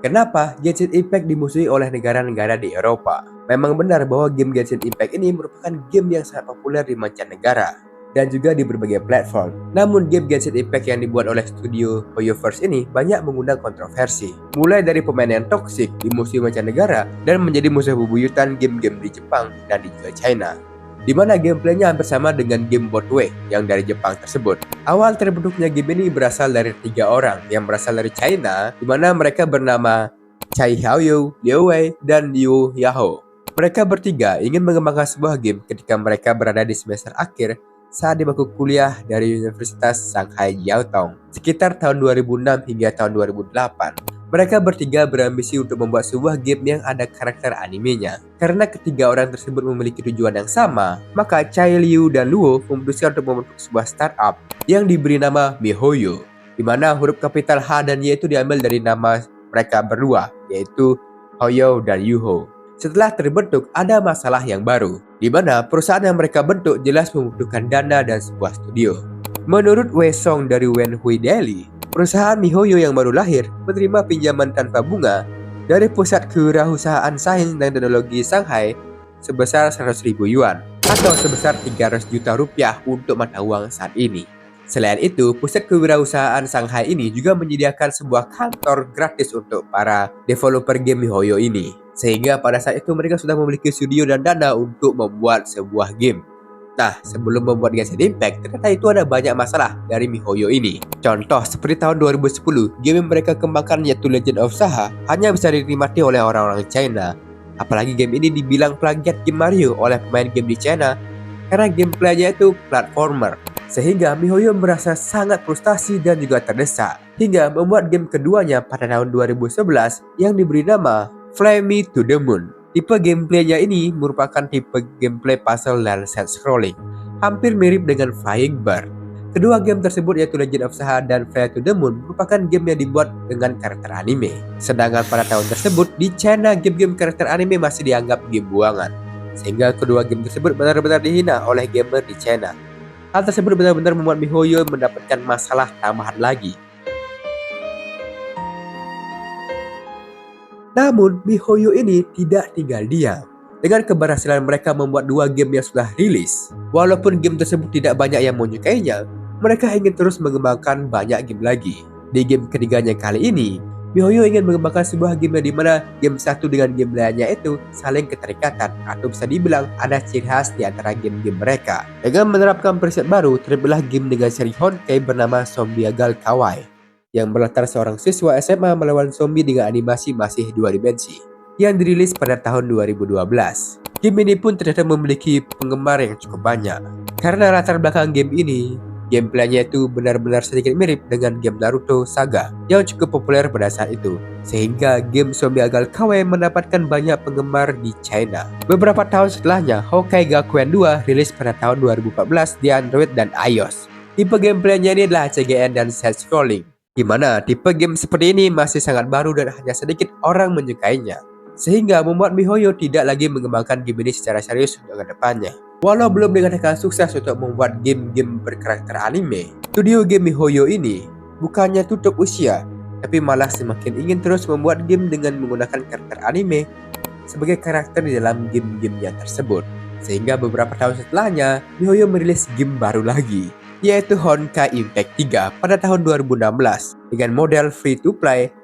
Kenapa Genshin Impact dimusuhi oleh negara-negara di Eropa? Memang benar bahwa game Genshin Impact ini merupakan game yang sangat populer di mancanegara dan juga di berbagai platform. Namun game Genshin Impact yang dibuat oleh studio HoYoverse ini banyak mengundang kontroversi. Mulai dari pemain yang toksik di musuh mancanegara dan menjadi musuh bebuyutan game-game di Jepang dan di juga China, di mana gameplaynya hampir sama dengan game Botway yang dari Jepang tersebut. Awal terbentuknya game ini berasal dari 3 orang yang berasal dari China, di mana mereka bernama Chai Haoyu, Liu Wei, dan Liu Yahou. Mereka bertiga ingin mengembangkan sebuah game ketika mereka berada di semester akhir saat di bangku kuliah dari Universitas Shanghai Jiao Tong sekitar tahun 2006 hingga tahun 2008. Mereka bertiga berambisi untuk membuat sebuah game yang ada karakter animenya. Karena ketiga orang tersebut memiliki tujuan yang sama, maka Chai, Liu, dan Luo memutuskan untuk membentuk sebuah startup yang diberi nama MiHoYo, di mana huruf kapital H dan Y itu diambil dari nama mereka berdua, yaitu Hoyo dan Yuho. Setelah terbentuk, ada masalah yang baru, di mana perusahaan yang mereka bentuk jelas membutuhkan dana dan sebuah studio. Menurut Wei Song dari Wenhui Daily, perusahaan MiHoYo yang baru lahir menerima pinjaman tanpa bunga dari Pusat Kewirausahaan Sains dan Teknologi Shanghai sebesar 100.000 yuan atau sebesar 300 juta rupiah untuk mata uang saat ini. Selain itu, Pusat Kewirausahaan Shanghai ini juga menyediakan sebuah kantor gratis untuk para developer game MiHoYo ini. Sehingga pada saat itu mereka sudah memiliki studio dan dana untuk membuat sebuah game. Nah, sebelum membuat Genshin Impact, ternyata itu ada banyak masalah dari MiHoYo ini. Contoh, seperti tahun 2010, game yang mereka kembangkan yaitu Legend of Saha hanya bisa dinikmati oleh orang-orang China. Apalagi game ini dibilang plagiat game Mario oleh pemain game di China karena gameplaynya itu platformer. Sehingga MiHoYo merasa sangat frustasi dan juga terdesak, hingga membuat game keduanya pada tahun 2011 yang diberi nama Fly Me to the Moon. Tipe gameplaynya ini merupakan tipe gameplay puzzle dan side scrolling, hampir mirip dengan Flying Bird. Kedua game tersebut yaitu Legend of Saha dan Fly to the Moon merupakan game yang dibuat dengan karakter anime. Sedangkan pada tahun tersebut di China game-game karakter anime masih dianggap game buangan. Sehingga kedua game tersebut benar-benar dihina oleh gamer di China. Hal tersebut benar-benar membuat MiHoYo mendapatkan masalah tambahan lagi. Namun, MiHoYo ini tidak tinggal diam. Dengan keberhasilan mereka membuat dua game yang sudah rilis, walaupun game tersebut tidak banyak yang menyukainya, mereka ingin terus mengembangkan banyak game lagi. Di game ketiganya kali ini, MiHoYo ingin mengembangkan sebuah game yang dimana game satu dengan game lainnya itu saling keterikatan atau bisa dibilang ada ciri khas di antara game-game mereka. Dengan menerapkan preset baru, terbelah game dengan seri Honkai bernama Zombie Gal Kawaii, yang berlatar seorang siswa SMA melawan zombie dengan animasi masih dua dimensi, yang dirilis pada tahun 2012. Game ini pun ternyata memiliki penggemar yang cukup banyak, karena latar belakang game ini, gameplaynya itu benar-benar sedikit mirip dengan game Naruto Saga yang cukup populer pada saat itu, sehingga game Zombie Gal Kawaii mendapatkan banyak penggemar di China. Beberapa tahun setelahnya, Honkai Gakuen 2 rilis pada tahun 2014 di Android dan iOS. Tipe gameplaynya ini adalah CGN dan side scrolling, di mana tipe game seperti ini masih sangat baru dan hanya sedikit orang menyukainya, sehingga membuat MiHoYo tidak lagi mengembangkan game ini secara serius untuk kedepannya. Walau belum dikatakan sukses untuk membuat game-game berkarakter anime, studio game MiHoYo ini bukannya tutup usia, tapi malah semakin ingin terus membuat game dengan menggunakan karakter anime sebagai karakter di dalam game-gamenya tersebut. Sehingga beberapa tahun setelahnya, MiHoYo merilis game baru lagi, yaitu Honkai Impact 3 pada tahun 2016 dengan model free to play.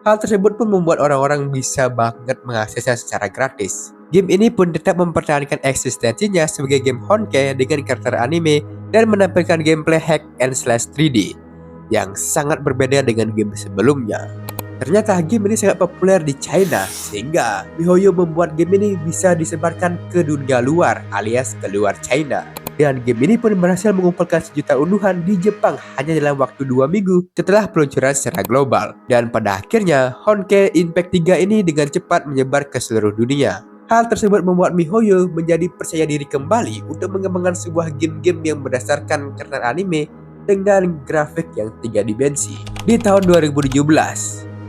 Hal tersebut pun membuat orang-orang bisa banget mengaksesnya secara gratis. Game ini pun tetap mempertahankan eksistensinya sebagai game Honkai dengan karakter anime dan menampilkan gameplay hack and slash 3D yang sangat berbeda dengan game sebelumnya. Ternyata game ini sangat populer di China, sehingga MiHoYo membuat game ini bisa disebarkan ke dunia luar alias ke luar China. Dan game ini pun berhasil mengumpulkan 1 juta unduhan di Jepang hanya dalam waktu 2 minggu setelah peluncuran secara global. Dan pada akhirnya, Honkai Impact 3 ini dengan cepat menyebar ke seluruh dunia. Hal tersebut membuat MiHoYo menjadi percaya diri kembali untuk mengembangkan sebuah game-game yang berdasarkan karakter anime dengan grafik yang 3 dimensi. Di tahun 2017,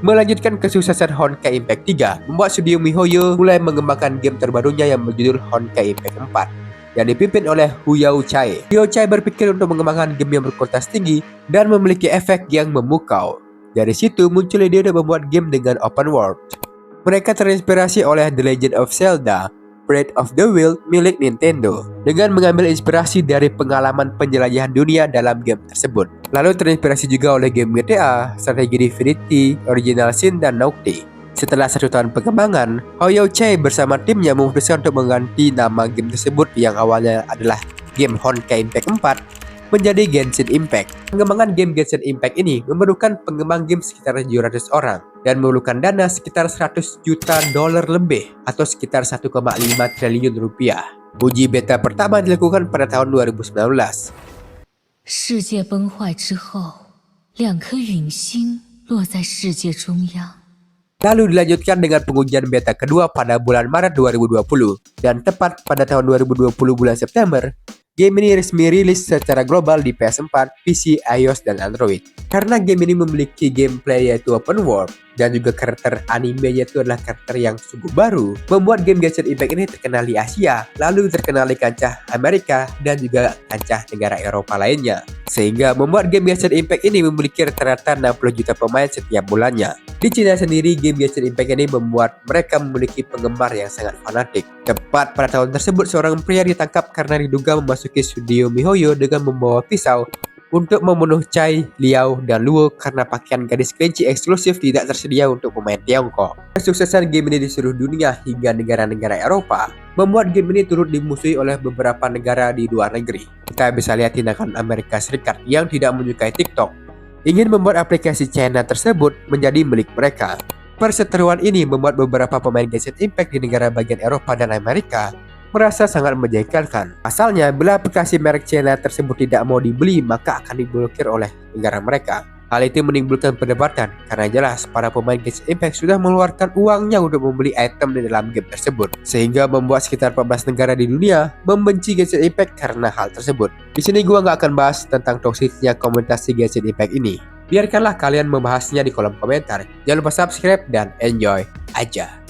melanjutkan kesuksesan Honkai Impact 3, membuat studio MiHoYo mulai mengembangkan game terbarunya yang berjudul Honkai Impact 4. yang dipimpin oleh Hu Yaochai. Yaochai berpikir untuk mengembangkan game yang berkualitas tinggi dan memiliki efek yang memukau. Dari situ muncul ide untuk membuat game dengan open world. Mereka terinspirasi oleh The Legend of Zelda Breath of the Wild milik Nintendo dengan mengambil inspirasi dari pengalaman penjelajahan dunia dalam game tersebut. Lalu terinspirasi juga oleh game GTA, Strategi Divinity, Original Sin, dan Naughty. Setelah 1 tahun pengembangan, Hoyo Choi bersama timnya memutuskan untuk mengganti nama game tersebut yang awalnya adalah game Honkai Impact 4 menjadi Genshin Impact. Pengembangan game Genshin Impact ini memerlukan pengembang game sekitar 700 orang dan memerlukan dana sekitar 100 juta dolar lebih atau sekitar 1,5 triliun rupiah. Uji beta pertama dilakukan pada tahun 2019. 世界崩坏之后，2颗陨星落在世界中央。 Lalu dilanjutkan dengan pengujian beta kedua pada bulan Maret 2020 dan tepat pada tahun 2020 bulan September, game ini resmi rilis secara global di PS4, PC, iOS, dan Android. Karena game ini memiliki gameplay yaitu open world dan juga karakter animenya itu adalah karakter yang sungguh baru, membuat game Genshin Impact ini terkenal di Asia, lalu terkenal di kancah Amerika dan juga kancah negara Eropa lainnya. Sehingga membuat game Genshin Impact ini memiliki rata-rata 60 juta pemain setiap bulannya. Di Cina sendiri, game Genshin Impact ini membuat mereka memiliki penggemar yang sangat fanatik. Tepat pada tahun tersebut, seorang pria ditangkap karena diduga memasuki studio MiHoYo dengan membawa pisau untuk membunuh Chai, Liao, dan Luo karena pakaian gadis kelinci eksklusif tidak tersedia untuk pemain Tiongkok. Kesuksesan game ini di seluruh dunia hingga negara-negara Eropa membuat game ini turut dimusuhi oleh beberapa negara di luar negeri. Kita bisa lihat tindakan Amerika Serikat yang tidak menyukai TikTok ingin membuat aplikasi China tersebut menjadi milik mereka. Perseteruan ini membuat beberapa pemain Genshin Impact di negara bagian Eropa dan Amerika merasa sangat menjengkelkan. Pasalnya, bila aplikasi merek China tersebut tidak mau dibeli, maka akan diblokir oleh negara mereka. Hal itu menimbulkan perdebatan karena jelas para pemain Genshin Impact sudah mengeluarkan uangnya untuk membeli item di dalam game tersebut, sehingga membuat sekitar 14 negara di dunia membenci Genshin Impact karena hal tersebut. Di sini gua nggak akan bahas tentang toksiknya komunitas Genshin Impact ini. Biarkanlah kalian membahasnya di kolom komentar. Jangan lupa subscribe dan enjoy aja.